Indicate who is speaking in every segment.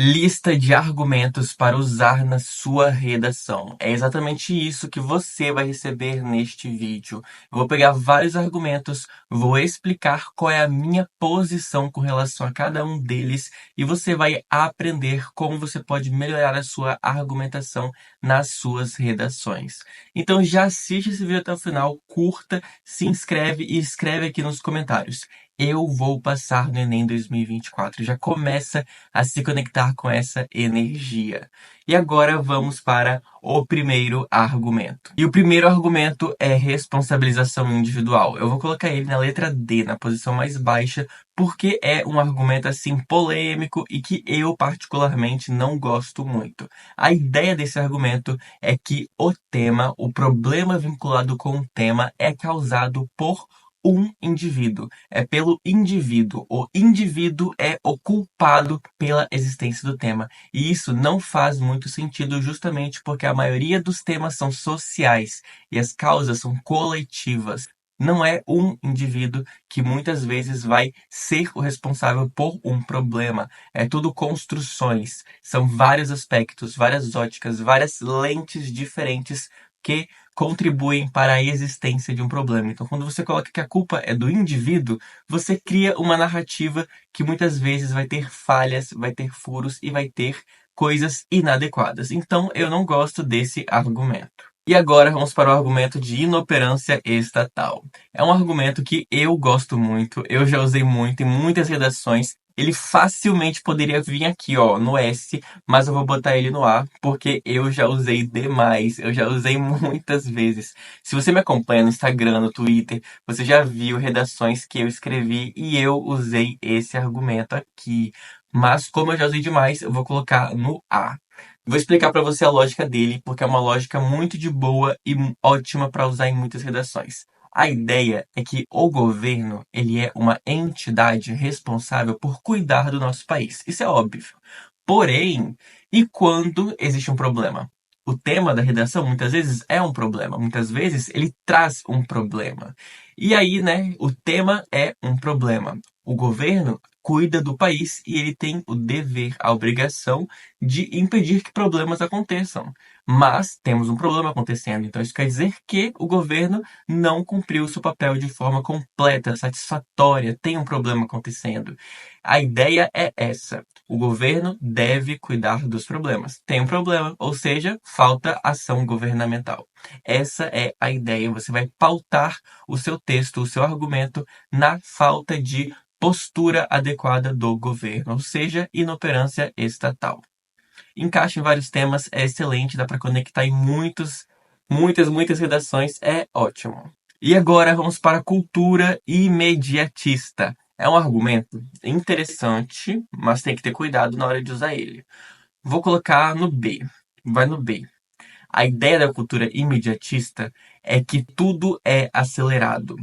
Speaker 1: Lista de argumentos para usar na sua redação. É exatamente isso que você vai receber neste vídeo. Eu vou pegar vários argumentos, vou explicar qual é a minha posição com relação a cada um deles e você vai aprender como você pode melhorar a sua argumentação nas suas redações. Então já assiste esse vídeo até o final, curta, se inscreve e escreve aqui nos comentários. Eu vou passar no Enem 2024. Já começa a se conectar com essa energia. E agora vamos para o primeiro argumento. E o primeiro argumento é responsabilização individual. Eu vou colocar ele na letra D, na posição mais baixa, porque é um argumento assim polêmico e que eu particularmente não gosto muito. A ideia desse argumento é que o problema vinculado com o tema é causado por um indivíduo. É pelo indivíduo. O indivíduo é o culpado pela existência do tema. E isso não faz muito sentido justamente porque a maioria dos temas são sociais e as causas são coletivas. Não é um indivíduo que muitas vezes vai ser o responsável por um problema. É tudo construções. São vários aspectos, várias óticas, várias lentes diferentes que contribuem para a existência de um problema. Então, quando você coloca que a culpa é do indivíduo, você cria uma narrativa que muitas vezes vai ter falhas, vai ter furos e vai ter coisas inadequadas. Então, eu não gosto desse argumento. E agora vamos para o argumento de inoperância estatal. É um argumento que eu gosto muito, eu já usei muito em muitas redações. Ele facilmente poderia vir aqui, ó, no S, mas eu vou botar ele no A, porque eu já usei demais, eu já usei muitas vezes. Se você me acompanha no Instagram, no Twitter, você já viu redações que eu escrevi e eu usei esse argumento aqui. Mas como eu já usei demais, eu vou colocar no A. Vou explicar para você a lógica dele, porque é uma lógica muito de boa e ótima para usar em muitas redações. A ideia é que o governo, ele é uma entidade responsável por cuidar do nosso país. Isso é óbvio. Porém, e quando existe um problema? O tema da redação muitas vezes é um problema, muitas vezes ele traz um problema. E aí, né, o tema é um problema. O governo cuida do país e ele tem o dever, a obrigação de impedir que problemas aconteçam. Mas temos um problema acontecendo, então isso quer dizer que o governo não cumpriu seu papel de forma completa, satisfatória, tem um problema acontecendo. A ideia é essa. O governo deve cuidar dos problemas. Tem um problema, ou seja, falta ação governamental. Essa é a ideia. Você vai pautar o seu texto, o seu argumento na falta de postura adequada do governo, ou seja, inoperância estatal. Encaixa em vários temas, é excelente, dá para conectar em muitas redações, é ótimo. E agora vamos para a cultura imediatista. É um argumento interessante, mas tem que ter cuidado na hora de usar ele. Vou colocar no B. Vai no B. A ideia da cultura imediatista é que tudo é acelerado.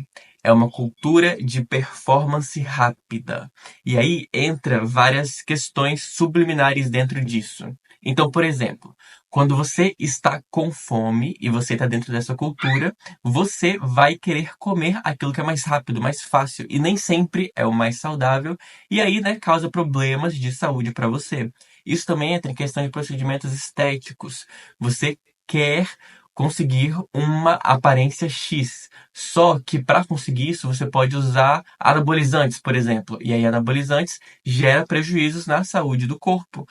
Speaker 1: É uma cultura de performance rápida. E aí entra várias questões subliminares dentro disso. Então, por exemplo, quando você está com fome e você está dentro dessa cultura, você vai querer comer aquilo que é mais rápido, mais fácil e nem sempre é o mais saudável. E aí, né, causa problemas de saúde para você. Isso também entra em questão de procedimentos estéticos. Você quer conseguir uma aparência X. Só que para conseguir isso, você pode usar anabolizantes, por exemplo. E aí, anabolizantes gera prejuízos na saúde do corpo.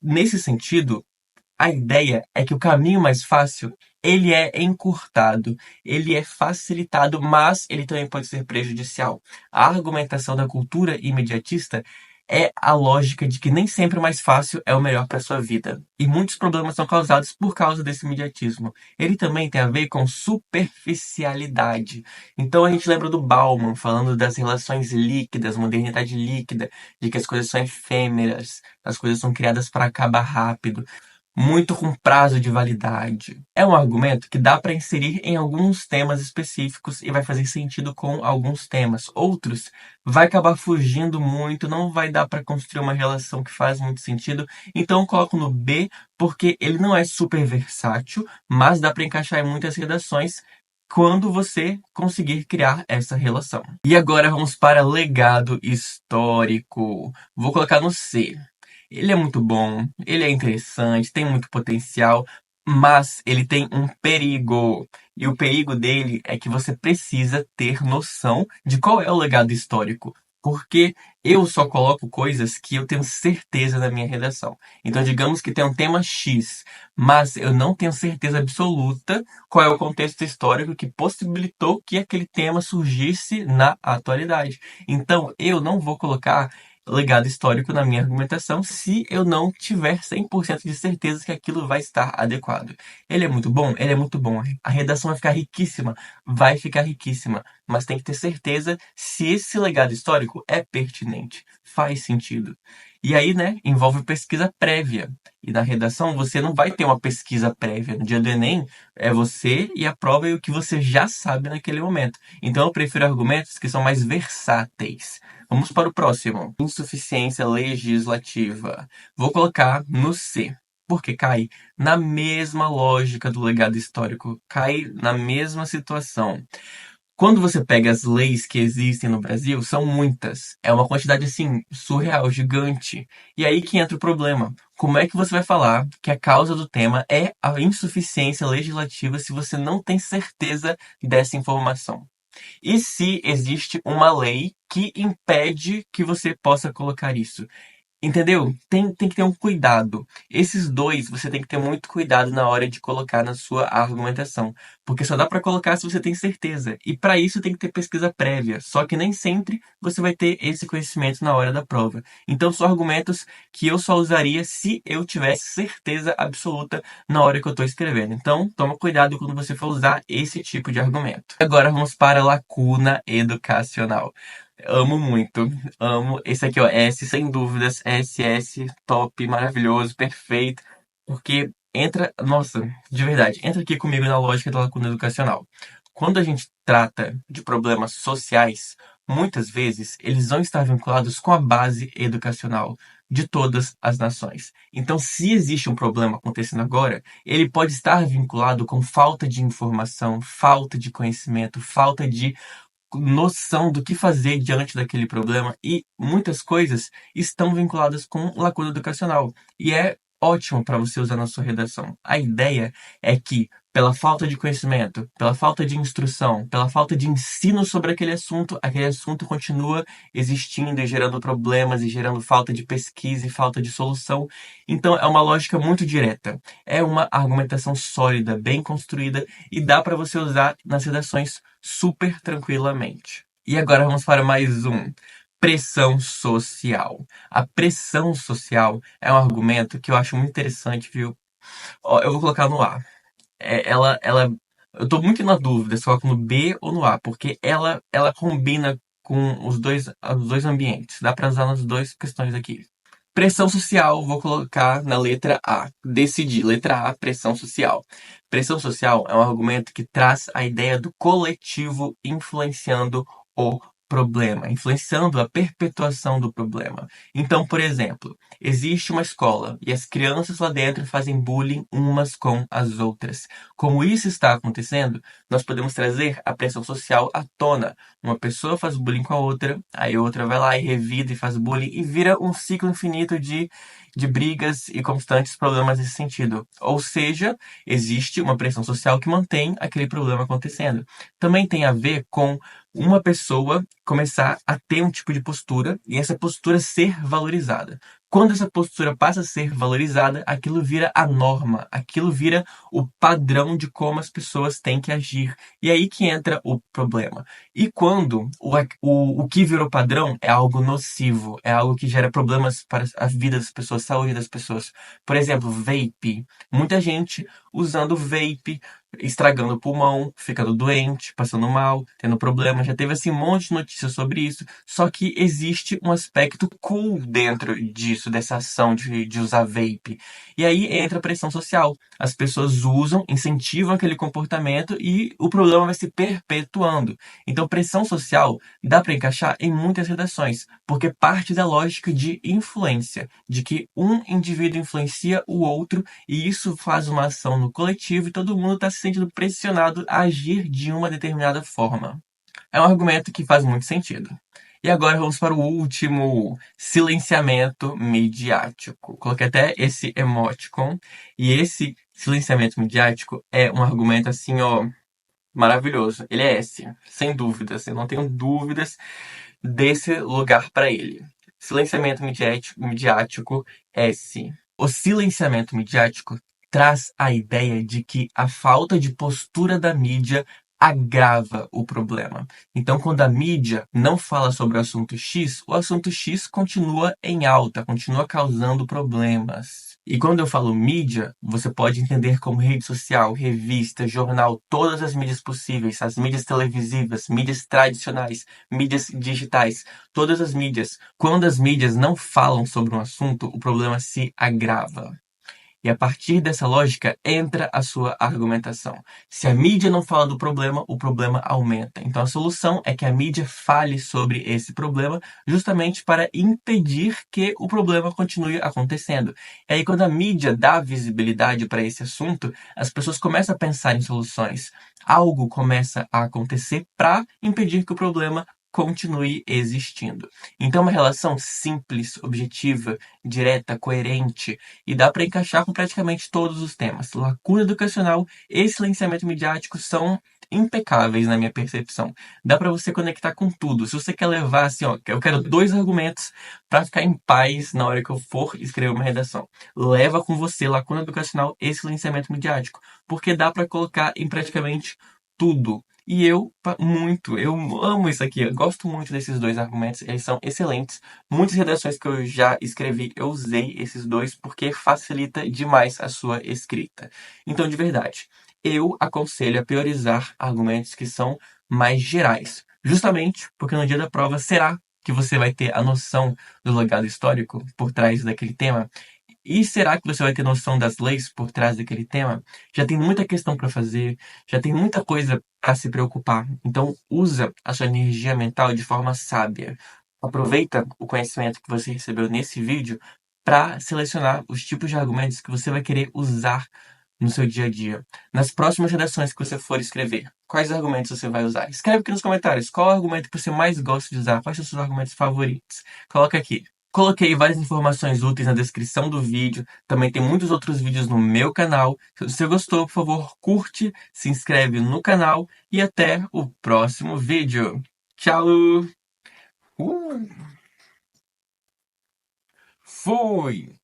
Speaker 1: Nesse sentido, a ideia é que o caminho mais fácil, ele é encurtado, ele é facilitado, mas ele também pode ser prejudicial. A argumentação da cultura imediatista é a lógica de que nem sempre o mais fácil é o melhor para sua vida. E muitos problemas são causados por causa desse imediatismo. Ele também tem a ver com superficialidade. Então a gente lembra do Bauman falando das relações líquidas, modernidade líquida, de que as coisas são efêmeras, as coisas são criadas para acabar rápido, muito com prazo de validade. É um argumento que dá para inserir em alguns temas específicos e vai fazer sentido com alguns temas. Outros vai acabar fugindo muito, não vai dar para construir uma relação que faz muito sentido. Então eu coloco no B porque ele não é super versátil, mas dá para encaixar em muitas redações quando você conseguir criar essa relação. E agora vamos para legado histórico. Vou colocar no C. Ele é muito bom, ele é interessante, tem muito potencial, mas ele tem um perigo. E o perigo dele é que você precisa ter noção de qual é o legado histórico. Porque eu só coloco coisas que eu tenho certeza na minha redação. Então, digamos que tem um tema X, mas eu não tenho certeza absoluta qual é o contexto histórico que possibilitou que aquele tema surgisse na atualidade. Então, eu não vou colocar legado histórico na minha argumentação se eu não tiver 100% de certeza que aquilo vai estar adequado. Ele é muito bom? Ele é muito bom. A redação vai ficar riquíssima, mas tem que ter certeza se esse legado histórico é pertinente, faz sentido. E aí, né, envolve pesquisa prévia. E na redação você não vai ter uma pesquisa prévia. No dia do Enem, é você e a prova e o que você já sabe naquele momento. Então eu prefiro argumentos que são mais versáteis. Vamos para o próximo. Insuficiência legislativa. Vou colocar no C. Porque cai na mesma lógica do legado histórico, cai na mesma situação. Quando você pega as leis que existem no Brasil, são muitas. É uma quantidade assim surreal, gigante. E aí que entra o problema. Como é que você vai falar que a causa do tema é a insuficiência legislativa se você não tem certeza dessa informação? E se existe uma lei que impede que você possa colocar isso? Entendeu? Tem que ter um cuidado. Esses dois você tem que ter muito cuidado na hora de colocar na sua argumentação. Porque só dá para colocar se você tem certeza. E para isso tem que ter pesquisa prévia. Só que nem sempre você vai ter esse conhecimento na hora da prova. Então são argumentos que eu só usaria se eu tivesse certeza absoluta na hora que eu estou escrevendo. Então toma cuidado quando você for usar esse tipo de argumento. Agora vamos para a lacuna educacional. Amo muito. Amo. Esse aqui, ó, S, sem dúvidas. SS, top, maravilhoso, perfeito. Porque entra. Nossa, de verdade, entra aqui comigo na lógica da lacuna educacional. Quando a gente trata de problemas sociais, muitas vezes eles vão estar vinculados com a base educacional de todas as nações. Então, se existe um problema acontecendo agora, ele pode estar vinculado com falta de informação, falta de conhecimento, falta de noção do que fazer diante daquele problema e muitas coisas estão vinculadas com lacuna educacional e é ótimo para você usar na sua redação. A ideia é que pela falta de conhecimento, pela falta de instrução, pela falta de ensino sobre aquele assunto continua existindo e gerando problemas e gerando falta de pesquisa e falta de solução. Então é uma lógica muito direta. É uma argumentação sólida, bem construída e dá para você usar nas redações super tranquilamente. E agora vamos para mais um. Pressão social. A pressão social é um argumento que eu acho muito interessante, viu? Ó, eu vou colocar no A. Eu tô muito na dúvida se eu coloco no B ou no A, porque ela combina com os dois ambientes. Dá para usar nas duas questões aqui. Pressão social, vou colocar na letra A. Decidir, letra A, pressão social. Pressão social é um argumento que traz a ideia do coletivo influenciando o problema, influenciando a perpetuação do problema. Então, por exemplo, existe uma escola e as crianças lá dentro fazem bullying umas com as outras. Como isso está acontecendo, nós podemos trazer a pressão social à tona. Uma pessoa faz bullying com a outra, aí a outra vai lá e revida e faz bullying e vira um ciclo infinito de brigas e constantes problemas nesse sentido. Ou seja, existe uma pressão social que mantém aquele problema acontecendo. Também tem a ver com uma pessoa começar a ter um tipo de postura e essa postura ser valorizada. Quando essa postura passa a ser valorizada, aquilo vira a norma, aquilo vira o padrão de como as pessoas têm que agir. E aí que entra o problema. E quando o que virou padrão é algo nocivo, é algo que gera problemas para a vida das pessoas, a saúde das pessoas. Por exemplo, vape. Muita gente usando vape, estragando o pulmão, ficando doente, passando mal, tendo problema. Já teve assim um monte de notícias sobre isso. Só que existe um aspecto cool dentro disso, dessa ação de usar vape. E aí entra a pressão social. As pessoas usam, incentivam aquele comportamento e o problema vai se perpetuando. Então, pressão social dá para encaixar em muitas redações, porque parte da lógica de influência, de que um indivíduo influencia o outro e isso faz uma ação no coletivo e todo mundo está se sentindo pressionado a agir de uma determinada forma. É um argumento que faz muito sentido. E agora vamos para o último, silenciamento midiático. Coloquei até esse emoticon. E esse silenciamento midiático é um argumento assim, ó, maravilhoso. Ele é esse, sem dúvidas. Eu não tenho dúvidas desse lugar para ele. Silenciamento midiático S. O silenciamento midiático traz a ideia de que a falta de postura da mídia agrava o problema. Então, quando a mídia não fala sobre o assunto X continua em alta, continua causando problemas. E quando eu falo mídia, você pode entender como rede social, revista, jornal, todas as mídias possíveis, as mídias televisivas, mídias tradicionais, mídias digitais, todas as mídias. Quando as mídias não falam sobre um assunto, o problema se agrava. E a partir dessa lógica entra a sua argumentação. Se a mídia não fala do problema, o problema aumenta. Então a solução é que a mídia fale sobre esse problema, justamente para impedir que o problema continue acontecendo. E aí, quando a mídia dá visibilidade para esse assunto, as pessoas começam a pensar em soluções. Algo começa a acontecer para impedir que o problema continue existindo. Então, é uma relação simples, objetiva, direta, coerente, e dá para encaixar com praticamente todos os temas. Lacuna educacional e silenciamento midiático são impecáveis na minha percepção. Dá para você conectar com tudo. Se você quer levar assim, ó, eu quero dois argumentos para ficar em paz na hora que eu for escrever uma redação. Leva com você lacuna educacional e silenciamento midiático, porque dá para colocar em praticamente tudo. E eu amo isso aqui. Eu gosto muito desses dois argumentos, eles são excelentes. Muitas redações que eu já escrevi, eu usei esses dois porque facilita demais a sua escrita. Então, de verdade, eu aconselho a priorizar argumentos que são mais gerais. Justamente porque no dia da prova será que você vai ter a noção do legado histórico por trás daquele tema? E será que você vai ter noção das leis por trás daquele tema? Já tem muita questão para fazer, já tem muita coisa para se preocupar. Então, usa a sua energia mental de forma sábia. Aproveita o conhecimento que você recebeu nesse vídeo para selecionar os tipos de argumentos que você vai querer usar no seu dia a dia. Nas próximas redações que você for escrever, quais argumentos você vai usar? Escreve aqui nos comentários qual argumento que você mais gosta de usar, quais são os seus argumentos favoritos. Coloca aqui. Coloquei várias informações úteis na descrição do vídeo. Também tem muitos outros vídeos no meu canal. Se você gostou, por favor, curte, se inscreve no canal e até o próximo vídeo. Tchau! Uh, fui!